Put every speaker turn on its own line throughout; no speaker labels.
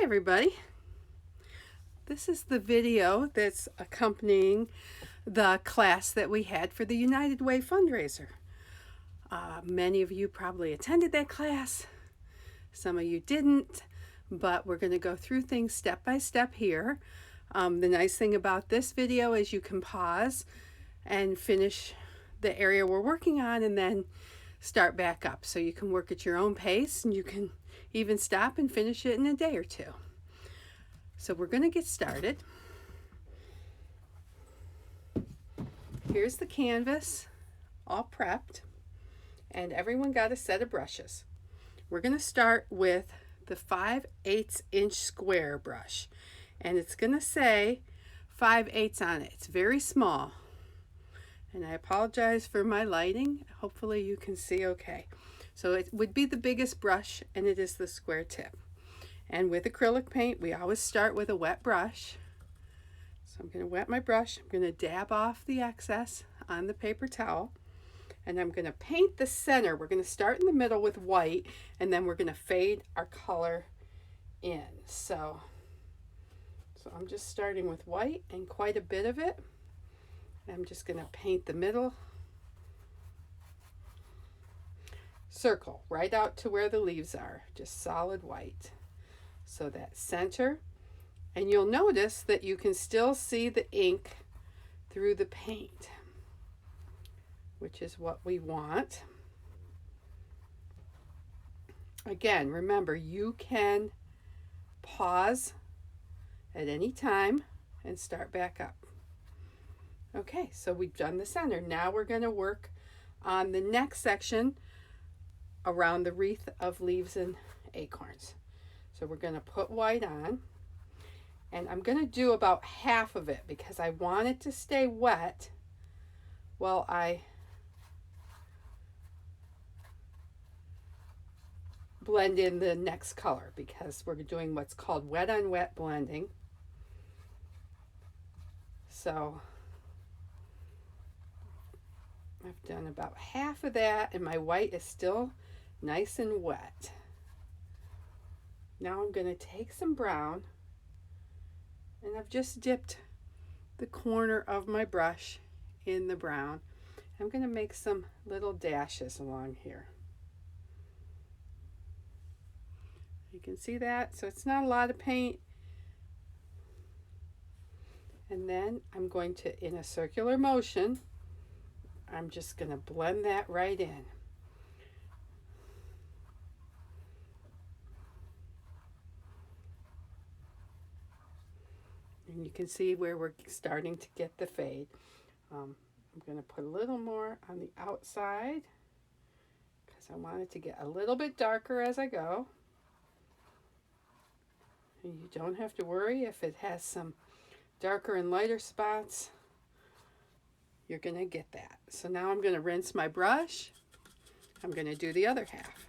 everybody. This is the video that's accompanying the class that we had for the United Way fundraiser. Many of you probably attended that class. Some of you didn't, but we're going to go through things step by step here. The nice thing about this video is you can pause and finish the area we're working on and then start back up. So you can work at your own pace and you can even stop and finish it in a day or two. So we're going to get started. Here's the canvas, all prepped, and everyone got a set of brushes. We're going to start with the 5/8 inch square brush, and it's going to say 5/8 on it. It's very small, and I apologize for my lighting. Hopefully you can see okay. So it would be the biggest brush, and it is the square tip. And with acrylic paint, we always start with a wet brush. So I'm going to wet my brush. I'm going to dab off the excess on the paper towel. And I'm going to paint the center. We're going to start in the middle with white, and then we're going to fade our color in. So I'm just starting with white and quite a bit of it. I'm just going to paint the middle circle right out to where the leaves are, just solid white. So that center, and you'll notice that you can still see the ink through the paint, which is what we want. Again, remember, you can pause at any time and start back up. Okay, so we've done the center. Now we're going to work on the next section around the wreath of leaves and acorns. So we're going to put white on, and I'm going to do about half of it because I want it to stay wet while I blend in the next color, because we're doing what's called wet on wet blending. So I've done about half of that, and my white is still nice and wet. Now I'm going to take some brown, and I've just dipped the corner of my brush in the brown. I'm going to make some little dashes along here. You can see that, so it's not a lot of paint. And then I'm going to, in a circular motion, I'm just going to blend that right in. And you can see where we're starting to get the fade. I'm going to put a little more on the outside because I want it to get a little bit darker as I go. And you don't have to worry if it has some darker and lighter spots. You're going to get that. So now I'm going to rinse my brush. I'm going to do the other half.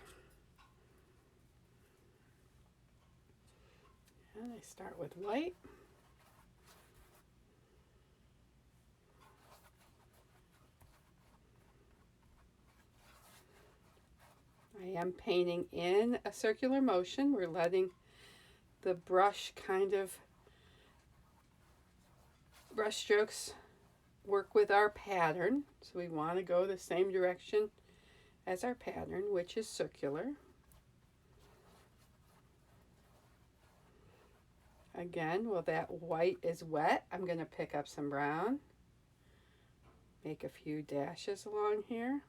And I start with white. I am painting in a circular motion. We're letting the brush brush strokes work with our pattern. So we want to go the same direction as our pattern, which is circular. Again, while that white is wet, I'm going to pick up some brown, make a few dashes along here.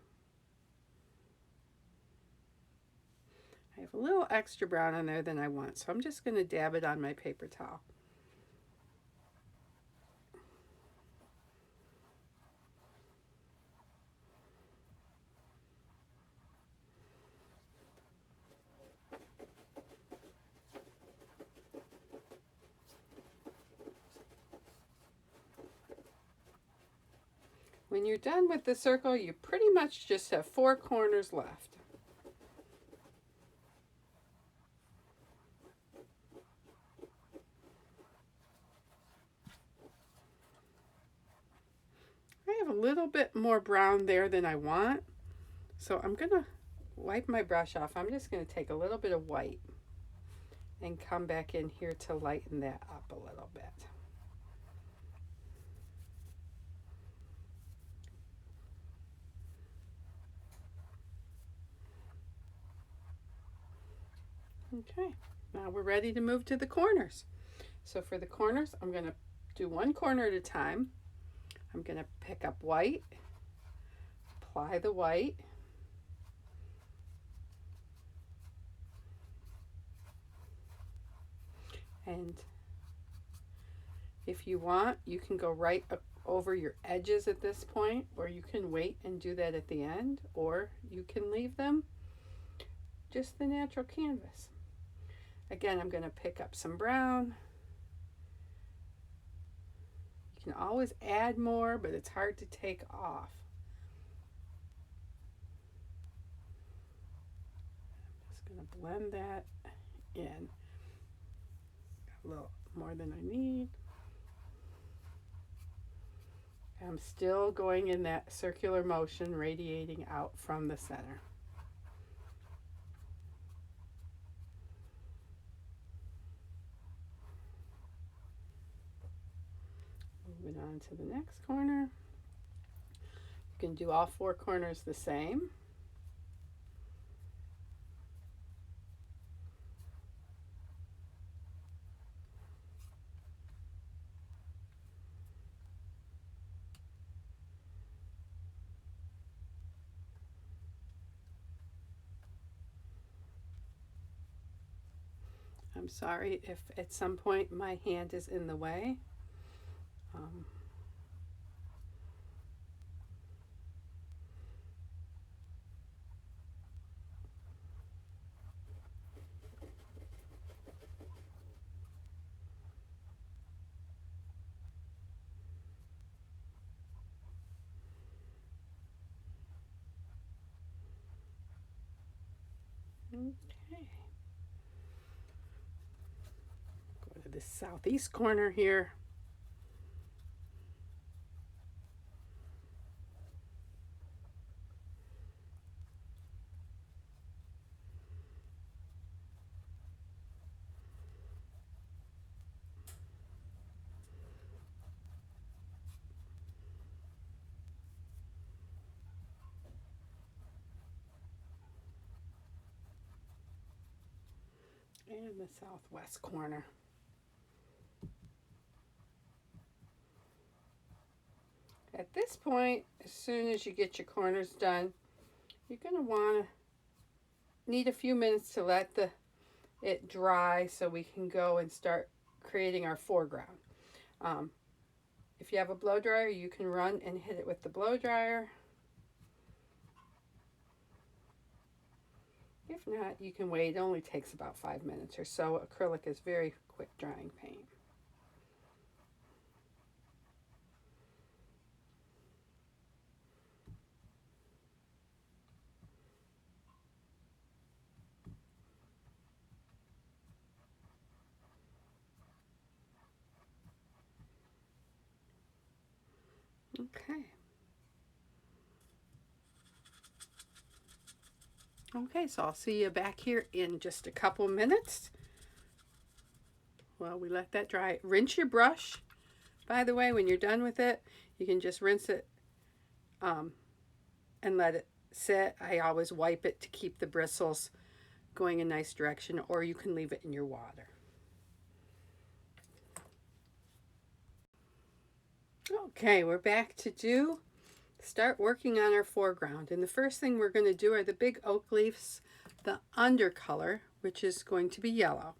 I have a little extra brown on there than I want, so I'm just going to dab it on my paper towel. When you're done with the circle, you pretty much just have 4 corners left. I have a little bit more brown there than I want, so I'm going to wipe my brush off. I'm just going to take a little bit of white and come back in here to lighten that up a little bit. Okay, now we're ready to move to the corners. So for the corners, I'm going to do one corner at a time. I'm going to pick up white, apply the white, and if you want, you can go right over your edges at this point, or you can wait and do that at the end, or you can leave them just the natural canvas. Again, I'm going to pick up some brown. You can always add more, but it's hard to take off. I'm just going to blend that in. A little more than I need. I'm still going in that circular motion, radiating out from the center. Moving on to the next corner. You can do all four corners the same. I'm sorry if at some point my hand is in the way. Okay. Go to the southeast corner here. And the southwest corner. At this point, as soon as you get your corners done, you're going to need a few minutes to let it dry so we can go and start creating our foreground. If you have a blow dryer, you can run and hit it with the blow dryer. If not, you can wait. It only takes about 5 minutes or so. Acrylic is very quick drying paint. Okay. Okay, so I'll see you back here in just a couple minutes. Well, we let that dry. Rinse your brush. By the way, when you're done with it, you can just rinse it and let it sit. I always wipe it to keep the bristles going a nice direction, or you can leave it in your water. Okay, we're back to start working on our foreground. And the first thing we're going to do are the big oak leaves, the undercolor, which is going to be yellow.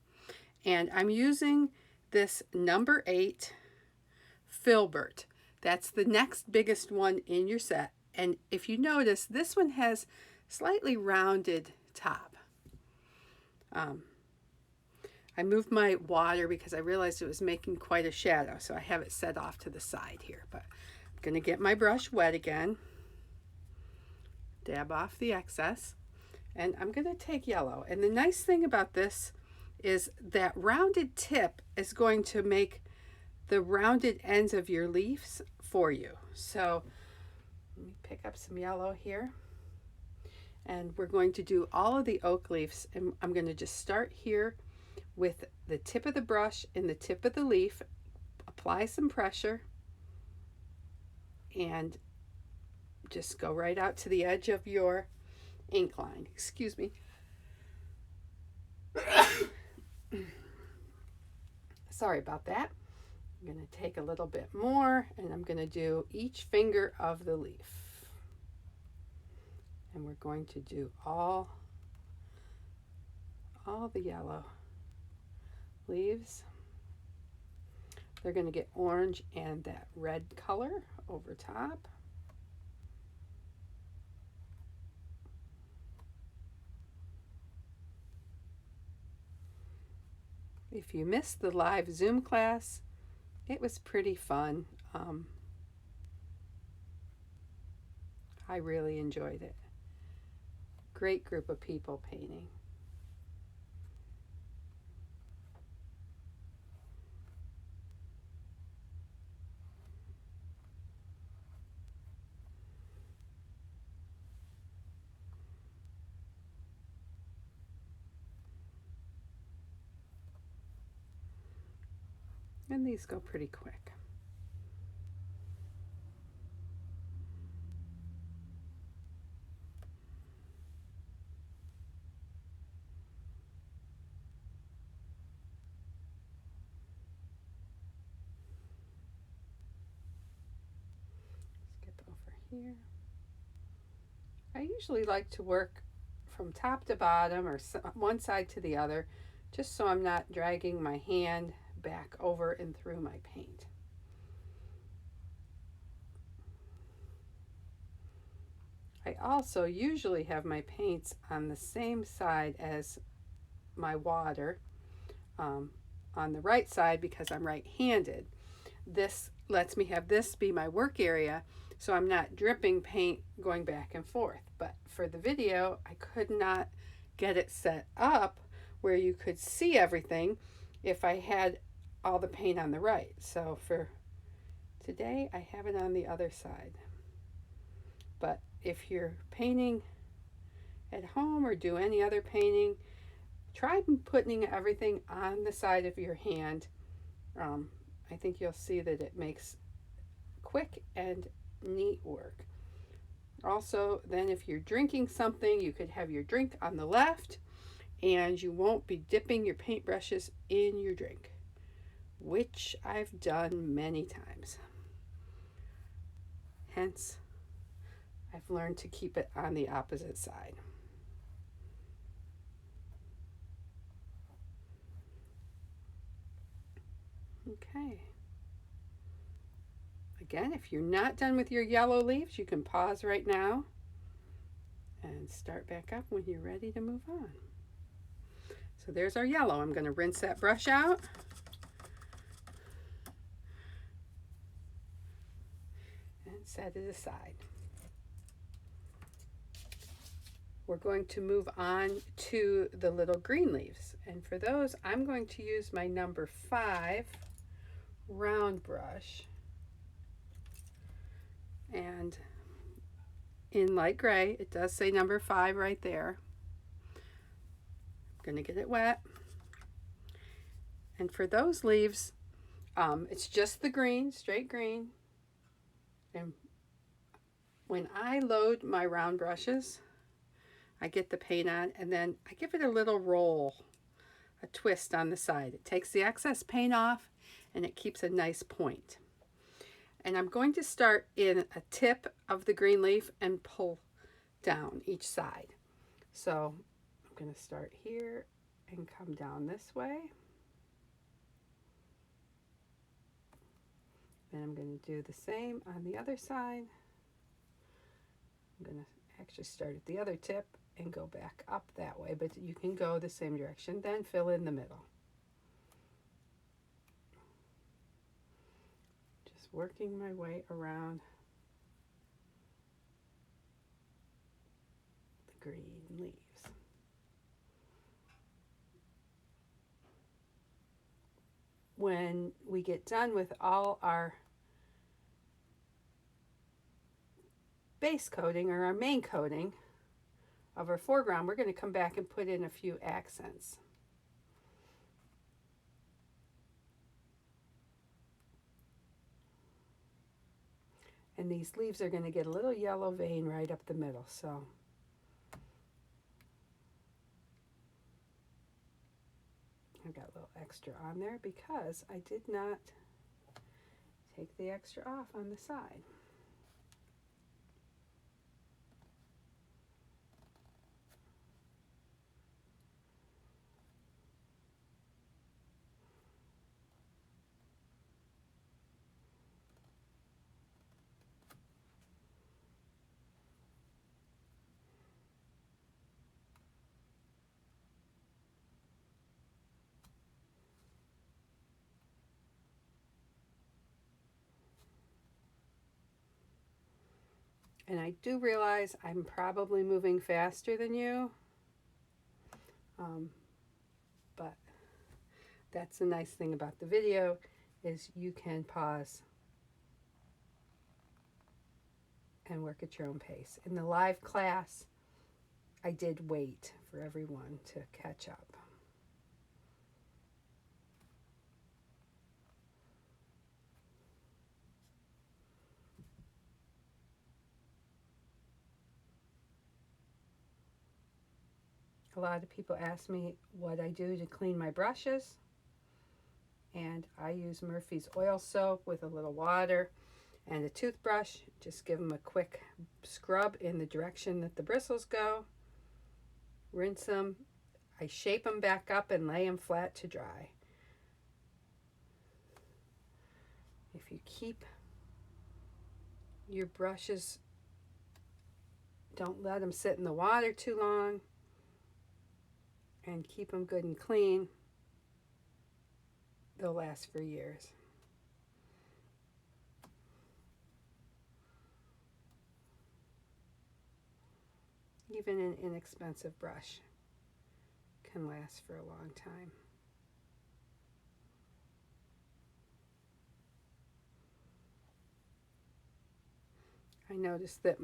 And I'm using this number 8 Filbert. That's the next biggest one in your set. And if you notice, this one has slightly rounded top. I moved my water because I realized it was making quite a shadow, so I have it set off to the side here. But I'm going to get my brush wet again, dab off the excess, and I'm going to take yellow. And the nice thing about this is that rounded tip is going to make the rounded ends of your leaves for you. So let me pick up some yellow here, and we're going to do all of the oak leaves, and I'm going to just start here with the tip of the brush and the tip of the leaf. Apply some pressure and just go right out to the edge of your ink line. Excuse me. Sorry about that. I'm going to take a little bit more and I'm going to do each finger of the leaf. And we're going to do all the yellow leaves. They're going to get orange and that red color over top. If you missed the live Zoom class, it was pretty fun. I really enjoyed it. Great group of people painting. And these go pretty quick. Skip over here. I usually like to work from top to bottom or one side to the other, just so I'm not dragging my hand back over and through my paint. I also usually have my paints on the same side as my water, on the right side because I'm right-handed. This lets me have this be my work area, so I'm not dripping paint going back and forth. But for the video, I could not get it set up where you could see everything if I had all the paint on the right. So for today, I have it on the other side. But if you're painting at home or do any other painting, try putting everything on the side of your hand. I think you'll see that it makes quick and neat work. Also, then if you're drinking something, you could have your drink on the left and you won't be dipping your paintbrushes in your drink, which I've done many times. Hence, I've learned to keep it on the opposite side. Okay. Again, if you're not done with your yellow leaves, you can pause right now and start back up when you're ready to move on. So there's our yellow. I'm going to rinse that brush out. And set it aside. We're going to move on to the little green leaves. And for those, I'm going to use my number 5 round brush. And in light gray, it does say number 5 right there. I'm going to get it wet. And for those leaves, it's just the green, straight green. And when I load my round brushes, I get the paint on and then I give it a little roll, a twist on the side. It takes the excess paint off and it keeps a nice point. And I'm going to start in a tip of the green leaf and pull down each side. So I'm going to start here and come down this way. Then I'm going to do the same on the other side. I'm going to actually start at the other tip and go back up that way, but you can go the same direction, then fill in the middle. Just working my way around the green leaves. When we get done with all our base coating or our main coating of our foreground, we're going to come back and put in a few accents. And these leaves are going to get a little yellow vein right up the middle. So I've got a little extra on there because I did not take the extra off on the side. And I do realize I'm probably moving faster than you, but that's the nice thing about the video is you can pause and work at your own pace. In the live class, I did wait for everyone to catch up. A lot of people ask me what I do to clean my brushes, and I use Murphy's oil soap with a little water and a toothbrush. Just give them a quick scrub in the direction that the bristles go. Rinse them. I shape them back up and lay them flat to dry. If you keep your brushes, don't let them sit in the water too long, and keep them good and clean, they'll last for years. Even an inexpensive brush can last for a long time. I noticed that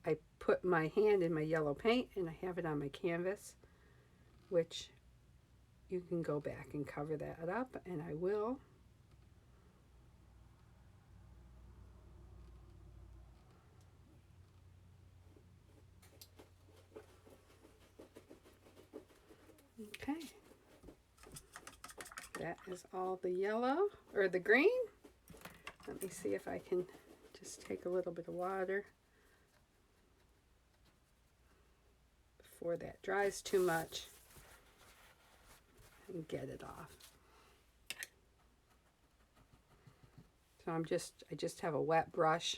I put my hand in my yellow paint and I have it on my canvas, which you can go back and cover that up, and I will. Okay, that is all the yellow, or the green. Let me see if I can just take a little bit of water before that dries too much and get it off. So I just have a wet brush,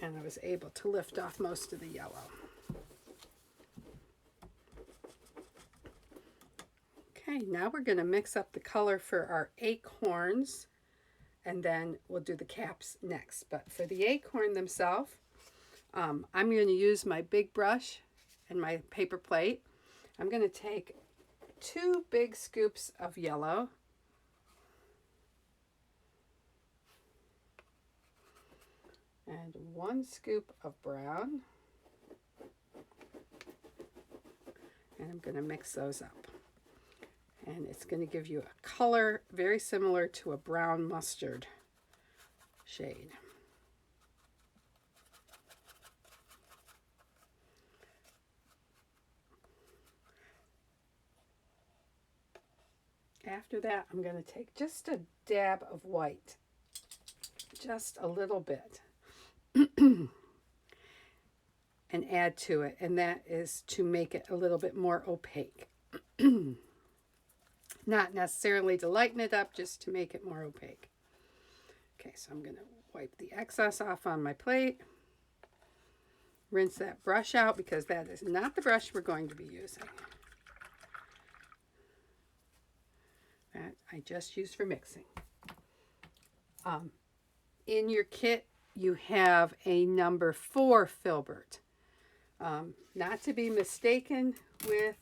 and I was able to lift off most of the yellow. Okay, now we're going to mix up the color for our acorns, and then we'll do the caps next. But for the acorn themselves, I'm going to use my big brush and my paper plate. I'm going to take 2 big scoops of yellow, and 1 scoop of brown, and I'm going to mix those up. And it's going to give you a color very similar to a brown mustard shade. After that, I'm going to take just a dab of white, just a little bit, and add to it, and that is to make it a little bit more opaque. Not necessarily to lighten it up, just to make it more opaque. Okay, so I'm going to wipe the excess off on my plate. Rinse that brush out because that is not the brush we're going to be using. That I just used for mixing. In your kit, you have a number 4 filbert. Not to be mistaken with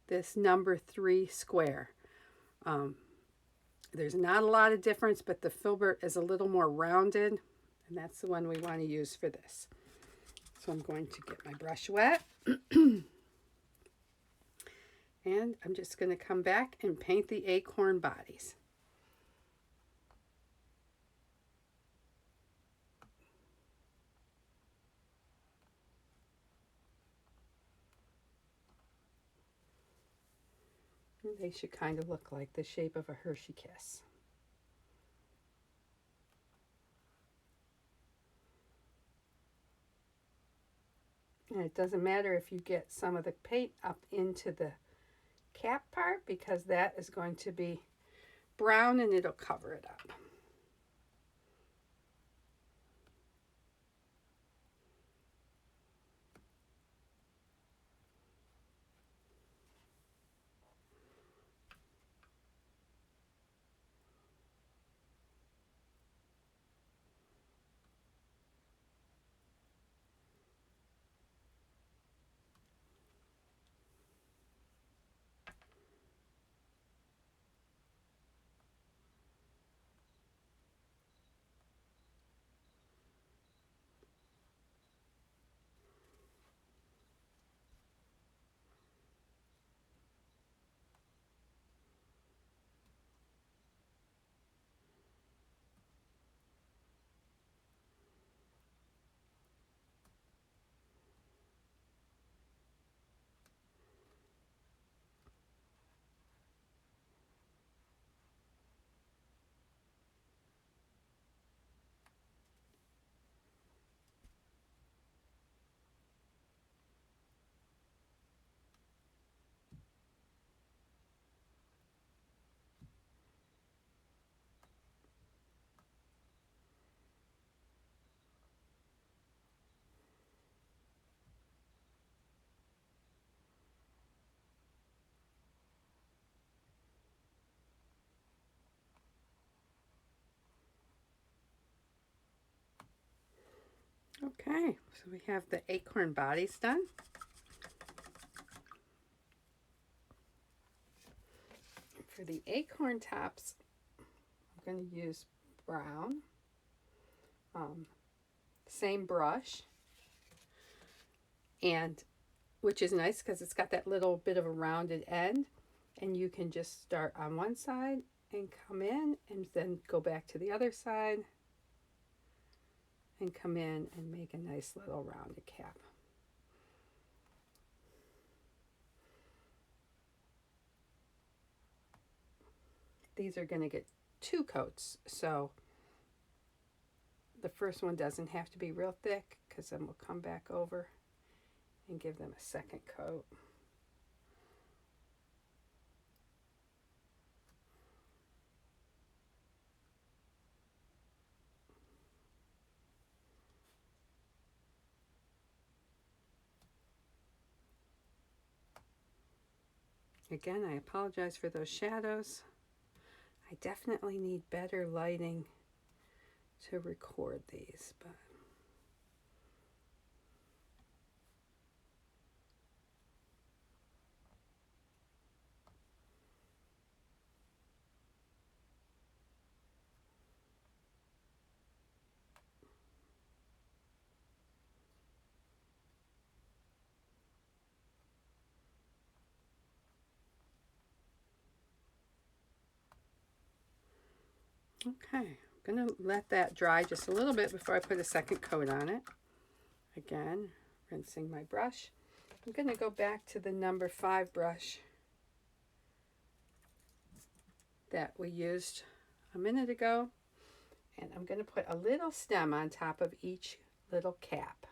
this number 3 square. There's not a lot of difference, but the filbert is a little more rounded, and that's the one we want to use for this. So I'm going to get my brush wet, and I'm just going to come back and paint the acorn bodies. They should kind of look like the shape of a Hershey Kiss. And it doesn't matter if you get some of the paint up into the cap part, because that is going to be brown and it'll cover it up. Okay, so we have the acorn bodies done. For the acorn tops, I'm going to use brown, same brush, and which is nice because it's got that little bit of a rounded end, and you can just start on one side and come in and then go back to the other side and come in and make a nice little rounded cap. These are going to get 2 coats, so the first one doesn't have to be real thick, because then we'll come back over and give them a second coat. Again, I apologize for those shadows. I definitely need better lighting to record these, but okay. I'm going to let that dry just a little bit before I put a second coat on it. Again, rinsing my brush. I'm going to go back to the number 5 brush that we used a minute ago, and I'm going to put a little stem on top of each little cap.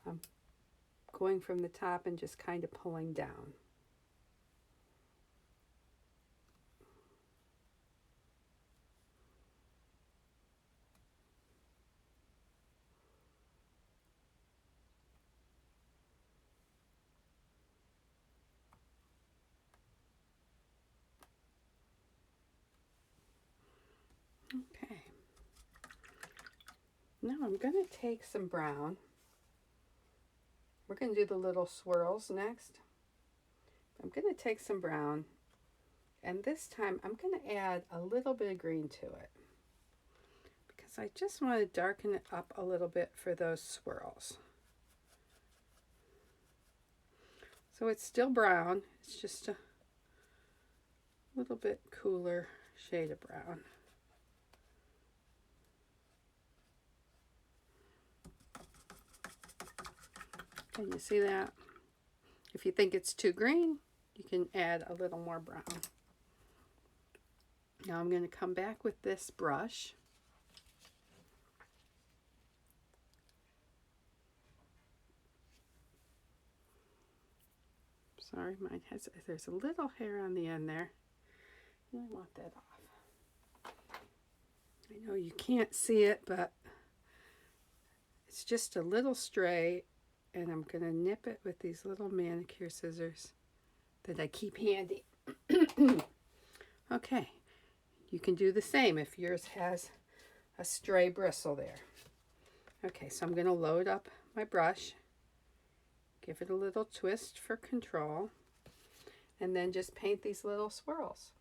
I'm going from the top and just kind of pulling down. Okay. Now I'm going to take some brown. We're going to do the little swirls next. I'm going to take some brown, and this time I'm going to add a little bit of green to it, because I just want to darken it up a little bit for those swirls. So it's still brown, it's just a little bit cooler shade of brown. Can you see that? If you think it's too green, you can add a little more brown. Now I'm going to come back with this brush. Sorry, mine has, there's a little hair on the end there. I want that off. I know you can't see it, but it's just a little stray, and I'm going to nip it with these little manicure scissors that I keep handy. Okay, you can do the same if yours has a stray bristle there. Okay, so I'm going to load up my brush, give it a little twist for control, and then just paint these little swirls.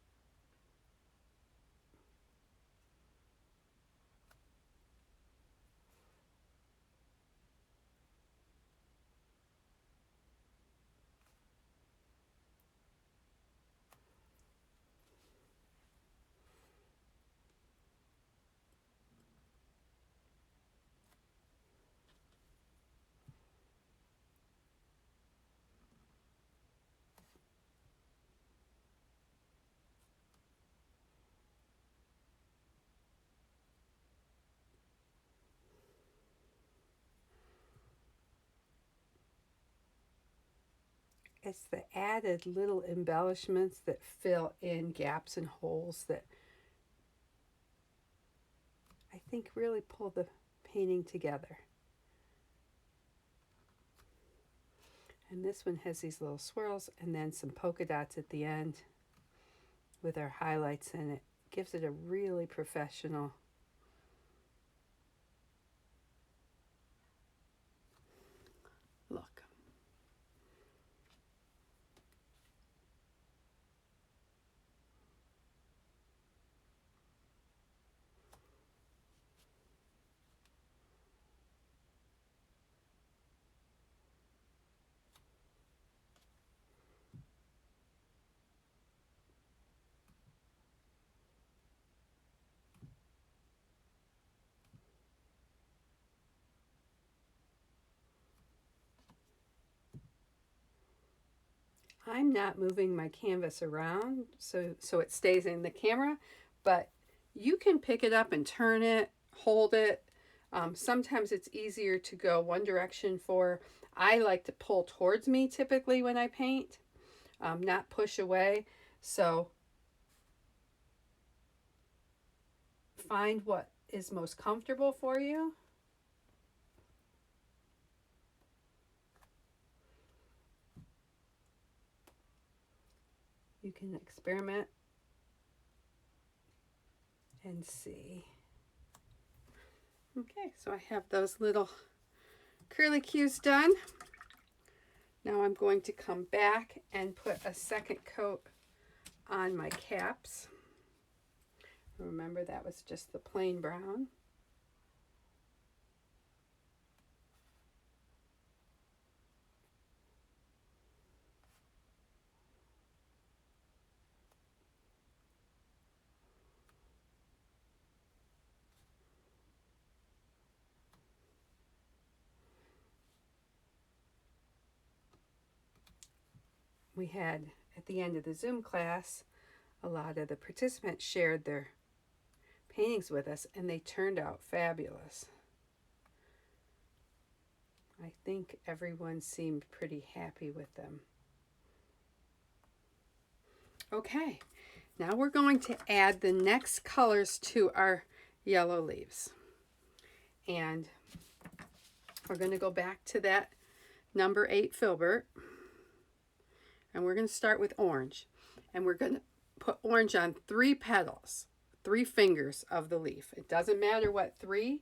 It's the added little embellishments that fill in gaps and holes that I think really pull the painting together. And this one has these little swirls and then some polka dots at the end with our highlights in it. Gives it a really professional look. I'm not moving my canvas around so it stays in the camera, but you can pick it up and turn it, hold it. Sometimes it's easier to go one direction I like to pull towards me typically when I paint, not push away. So find what is most comfortable for you. You can experiment and see. Okay, so I have those little curlicues done. Now I'm going to come back and put a second coat on my caps. Remember, that was just the plain brown. We had, at the end of the Zoom class, a lot of the participants shared their paintings with us, and they turned out fabulous. I think everyone seemed pretty happy with them. Okay, now we're going to add the next colors to our yellow leaves. And we're going to go back to that number 8 filbert. And we're going to start with orange. And we're going to put orange on 3 petals, 3 fingers of the leaf. It doesn't matter what 3.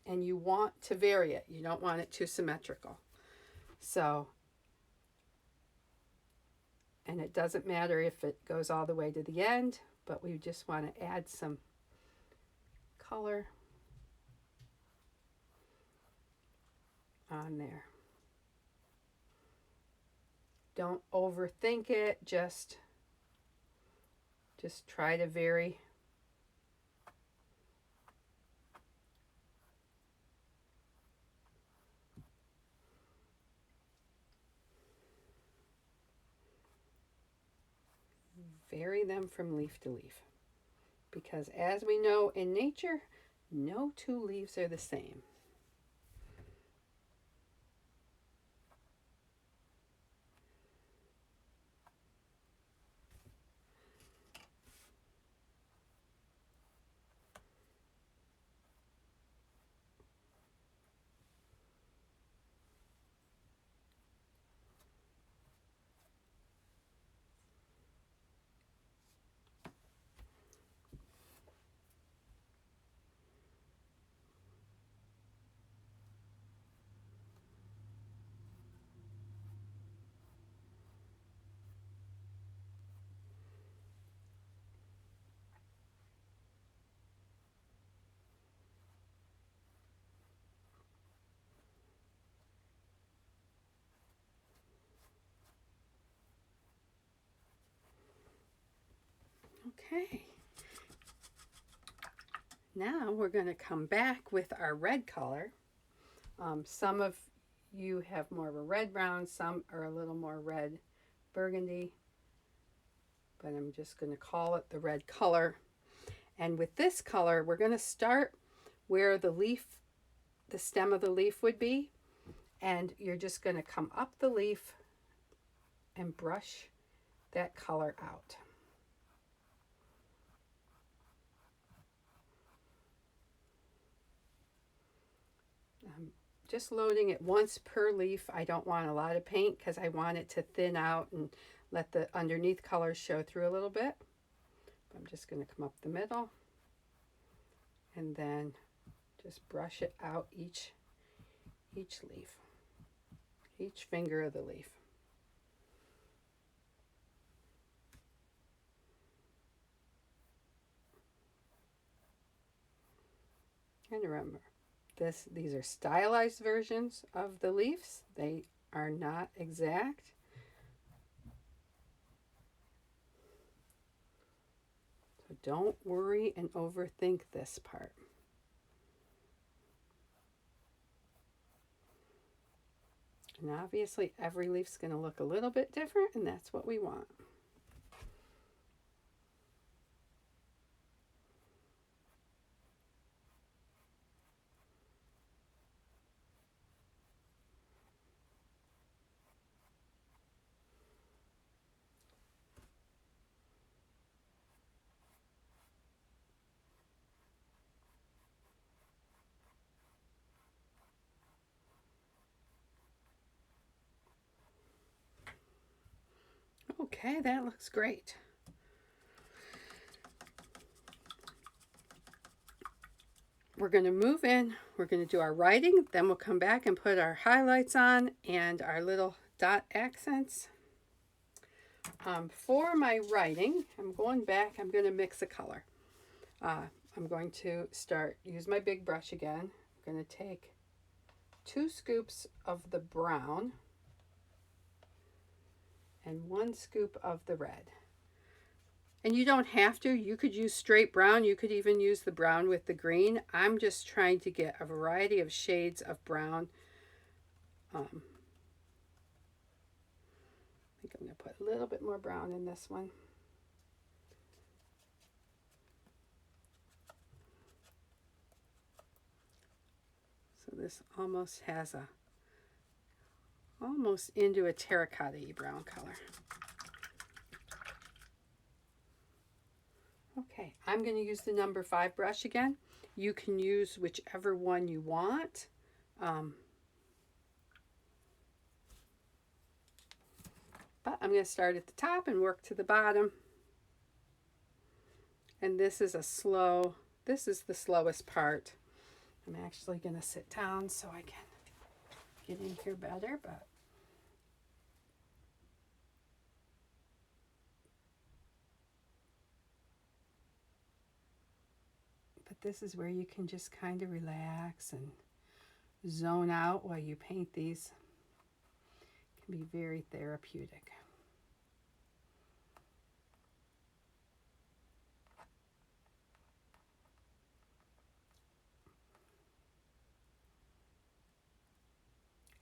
And you want to vary it. You don't want it too symmetrical. So, and it doesn't matter if it goes all the way to the end, but we just want to add some color on there. Don't overthink it, just try to vary. vary them from leaf to leaf. Because as we know in nature, no two leaves are the same. Okay. Now we're going to come back with our red color. Some of you have more of a red brown, some are a little more red burgundy, but I'm just going to call it the red color. And with this color, we're going to start where the leaf, the stem of the leaf would be, and you're just going to come up the leaf and brush that color out. I'm just loading it once per leaf. I don't want a lot of paint because I want it to thin out and let the underneath colors show through a little bit. I'm just going to come up the middle and then just brush it out each leaf, each finger of the leaf. And remember, these are stylized versions of the leaves. They are not exact. So don't worry and overthink this part. And obviously every leaf's going to look a little bit different, and that's what we want. Okay, that looks great. We're going to move in, we're going to do our writing, then we'll come back and put our highlights on and our little dot accents. For my writing, I'm going back, I'm going to mix a color. I'm going to use my big brush again. I'm going to take 2 scoops of the brown and 1 scoop of the red. And you don't have to. You could use straight brown. You could even use the brown with the green. I'm just trying to get a variety of shades of brown. I think I'm going to put a little bit more brown in this one. So this almost has almost into a terracotta-y brown color. Okay, I'm going to use the number 5 brush again. You can use whichever one you want. But I'm going to start at the top and work to the bottom. And this is the slowest part. I'm actually going to sit down so I can get in here better, but this is where you can just kind of relax and zone out while you paint these. It can be very therapeutic.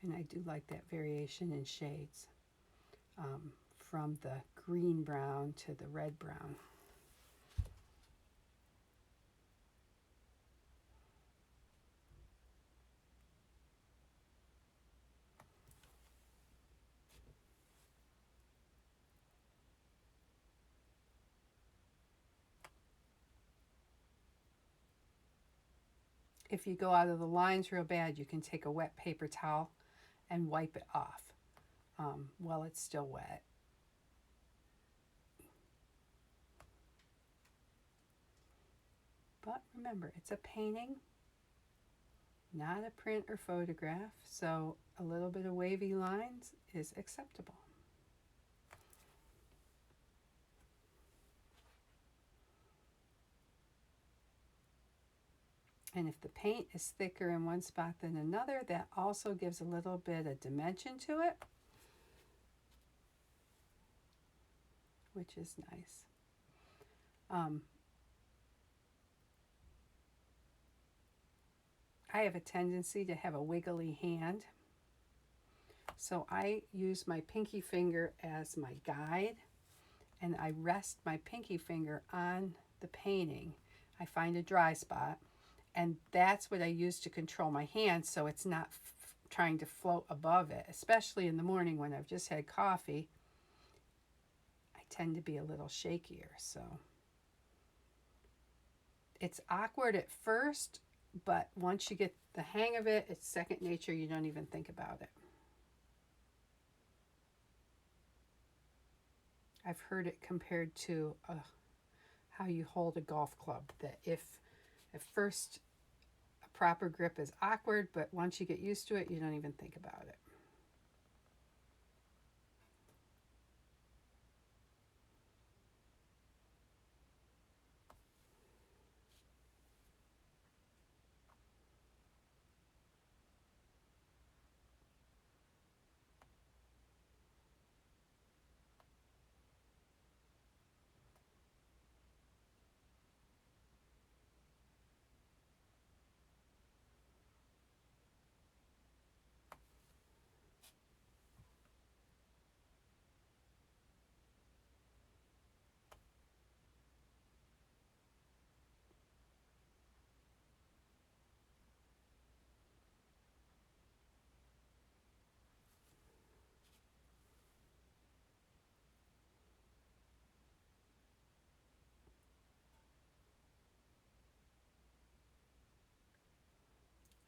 And I do like that variation in shades from the green brown to the red brown. If you go out of the lines real bad, you can take a wet paper towel and wipe it off while it's still wet. But remember, it's a painting, not a print or photograph, so a little bit of wavy lines is acceptable. And if the paint is thicker in one spot than another, that also gives a little bit of dimension to it, which is nice. I have a tendency to have a wiggly hand, so I use my pinky finger as my guide, and I rest my pinky finger on the painting. I find a dry spot, and that's what I use to control my hand so it's not trying to float above it, especially in the morning when I've just had coffee. I tend to be a little shakier, so it's awkward at first, but once you get the hang of it, it's second nature. You don't even think about it. I've heard it compared to how you hold a golf club, that if at first a proper grip is awkward, but once you get used to it, you don't even think about it.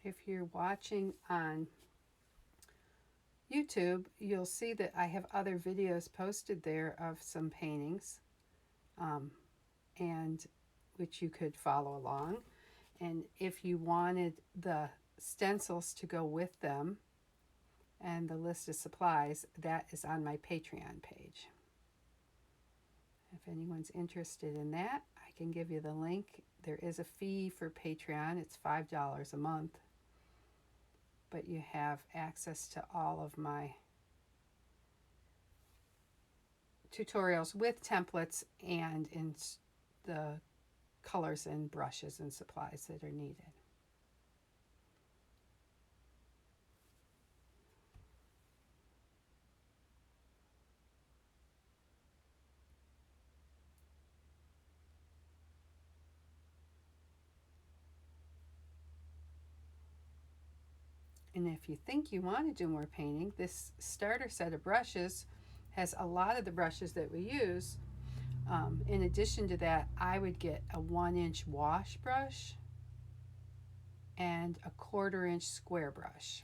If you're watching on YouTube, you'll see that I have other videos posted there of some paintings, and which you could follow along. And if you wanted the stencils to go with them and the list of supplies, that is on my Patreon page. If anyone's interested in that, I can give you the link. There is a fee for Patreon. It's $5 a month. But you have access to all of my tutorials with templates and in the colors and brushes and supplies that are needed. And if you think you want to do more painting, this starter set of brushes has a lot of the brushes that we use. In addition to that, I would get a 1-inch wash brush and a 1/4-inch square brush.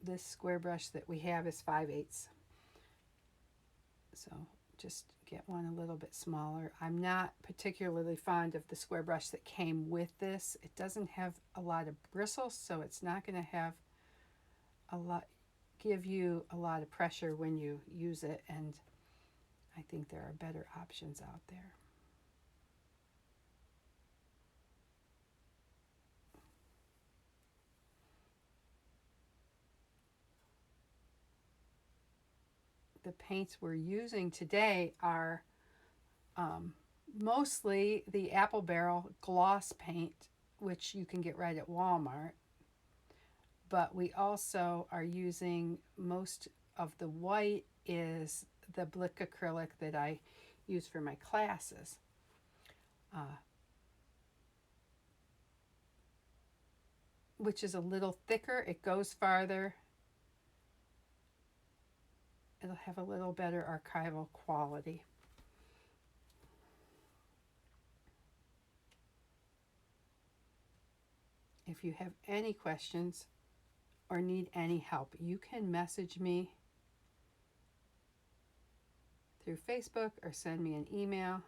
This square brush that we have is 5/8. So just get one a little bit smaller. I'm not particularly fond of the square brush that came with this. It doesn't have a lot of bristles, so it's not going to have give you a lot of pressure when you use it, and I think there are better options out there. The paints we're using today are mostly the Apple Barrel gloss paint, which you can get right at Walmart. but we also are using most of the white is the Blick acrylic that I use for my classes. Which is a little thicker. It goes farther. It'll have a little better archival quality. If you have any questions or need any help, you can message me through Facebook or send me an email.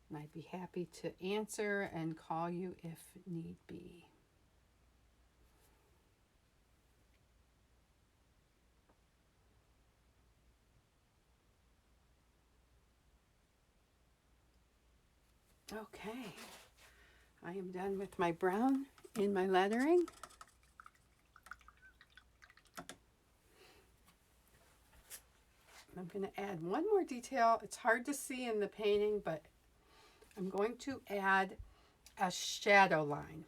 And I'd be happy to answer and call you if need be. Okay, I am done with my brown in my lettering. I'm going to add one more detail. It's hard to see in the painting, but I'm going to add a shadow line.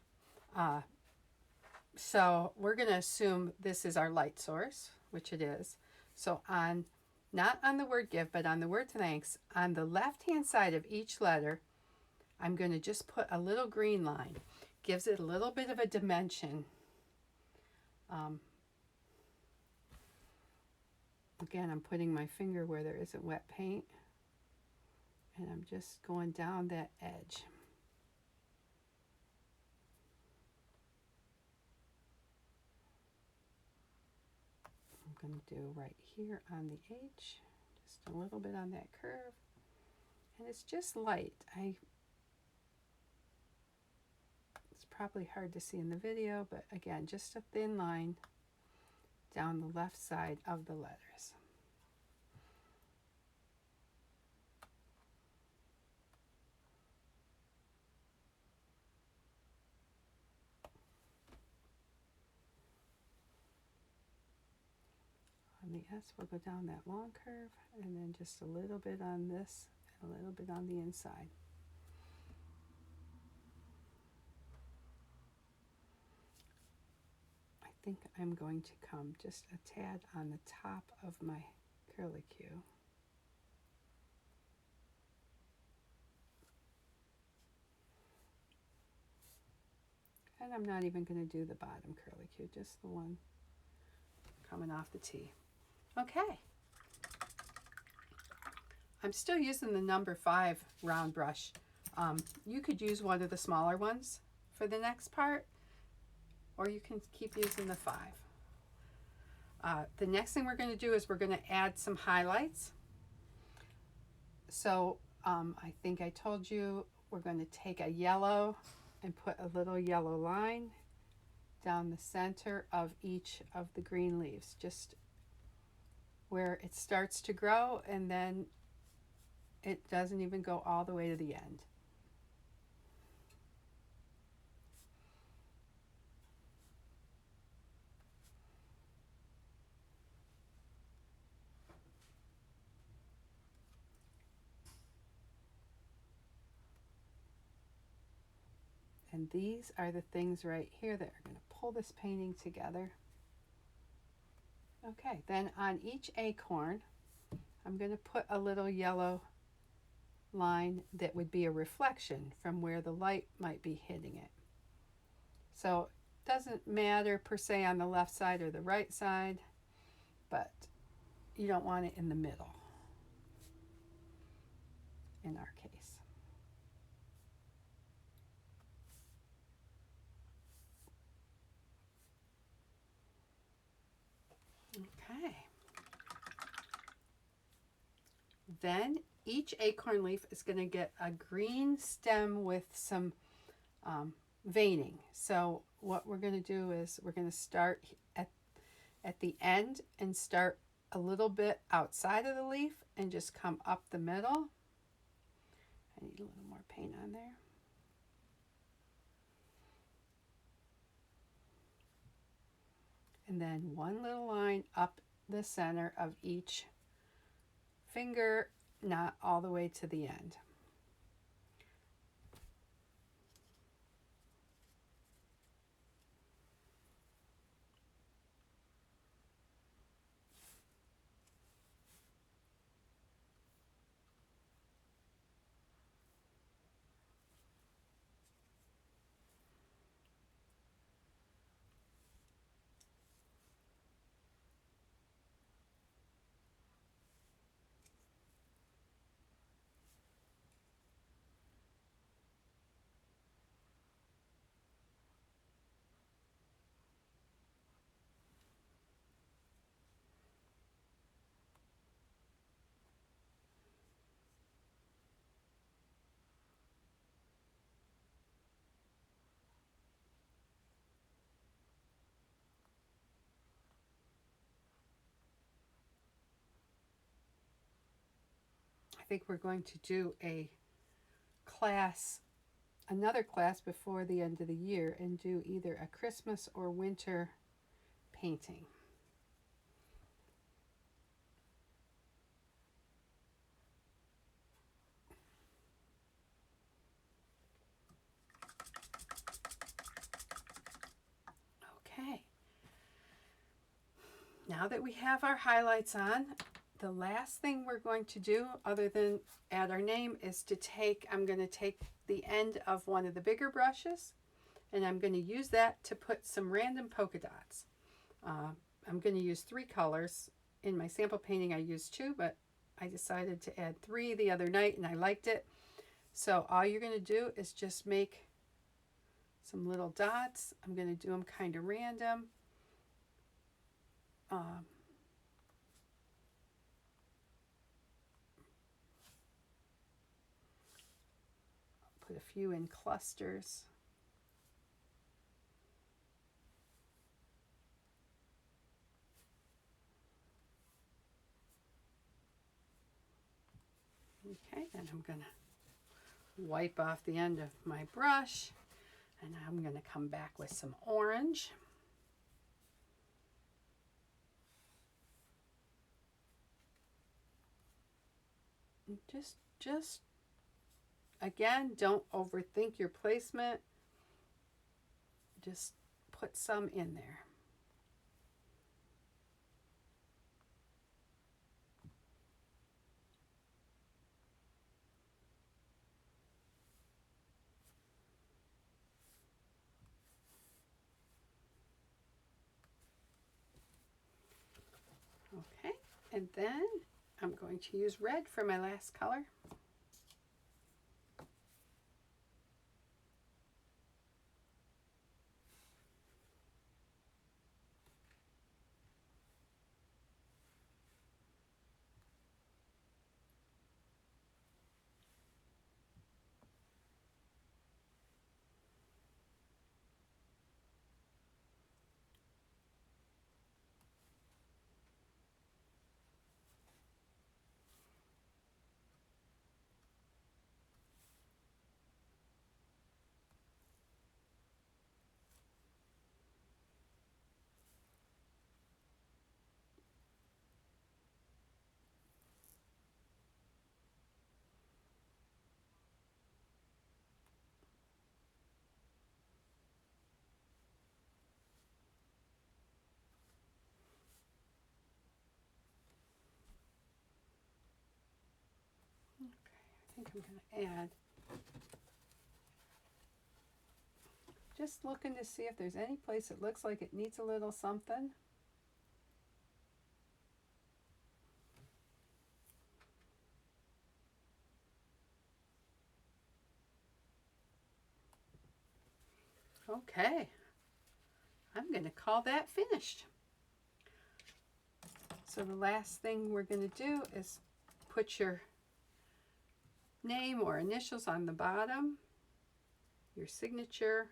So we're going to assume this is our light source, which it is. So on, not on the word give, but on the word thanks, on the left-hand side of each letter, I'm going to just put a little green line. Gives it a little bit of a dimension. Again, I'm putting my finger where there isn't wet paint. And I'm just going down that edge. I'm going to do right here on the H, just a little bit on that curve. And it's just light. It's probably hard to see in the video, but again, just a thin line down the left side of the letters. On the S, we'll go down that long curve, and then just a little bit on this, and a little bit on the inside. I think I'm going to come just a tad on the top of my curlicue. And I'm not even going to do the bottom curlicue, just the one coming off the T. Okay. I'm still using the number 5 round brush. You could use one of the smaller ones for the next part, or you can keep using the 5. The next thing we're going to do is we're going to add some highlights. So I think I told you we're going to take a yellow and put a little yellow line down the center of each of the green leaves, just where it starts to grow, and then it doesn't even go all the way to the end. And these are the things right here that are going to pull this painting together. Okay, then on each acorn, I'm going to put a little yellow line that would be a reflection from where the light might be hitting it. So it doesn't matter per se on the left side or the right side, but you don't want it in the middle in our case. Okay. Then each acorn leaf is going to get a green stem with some veining. So what we're going to do is we're going to start at the end and start a little bit outside of the leaf and just come up the middle. I need a little more paint on there. And then one little line up the center of each finger, not all the way to the end. think we're going to do another class before the end of the year and do either a Christmas or winter painting. Okay. Now that we have our highlights on, the last thing we're going to do, other than add our name, is I'm going to take the end of one of the bigger brushes, and I'm going to use that to put some random polka dots. I'm going to use 3 colors. In my sample painting I used 2, but I decided to add 3 the other night and I liked it. So all you're going to do is just make some little dots. I'm going to do them kind of random. Put a few in clusters. Okay, then I'm going to wipe off the end of my brush, and I'm going to come back with some orange. And just again, don't overthink your placement. Just put some in there. Okay, and then I'm going to use red for my last color. I think I'm going to add, just looking to see if there's any place it looks like it needs a little something. Okay, I'm going to call that finished. So the last thing we're going to do is put your name or initials on the bottom, your signature.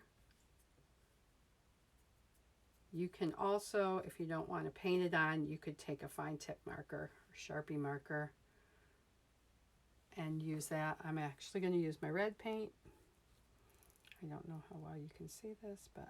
You can also, if you don't want to paint it on, you could take a fine tip marker or Sharpie marker and use that. I'm actually going to use my red paint. I don't know how well you can see this, but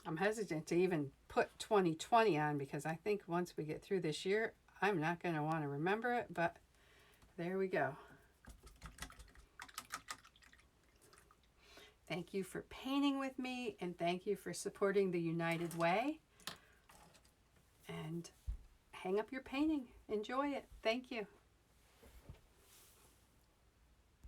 I'm hesitant to even put 2020 on because I think once we get through this year, I'm not going to want to remember it, but there we go. Thank you for painting with me, and thank you for supporting the United Way. And hang up your painting. Enjoy it. Thank you.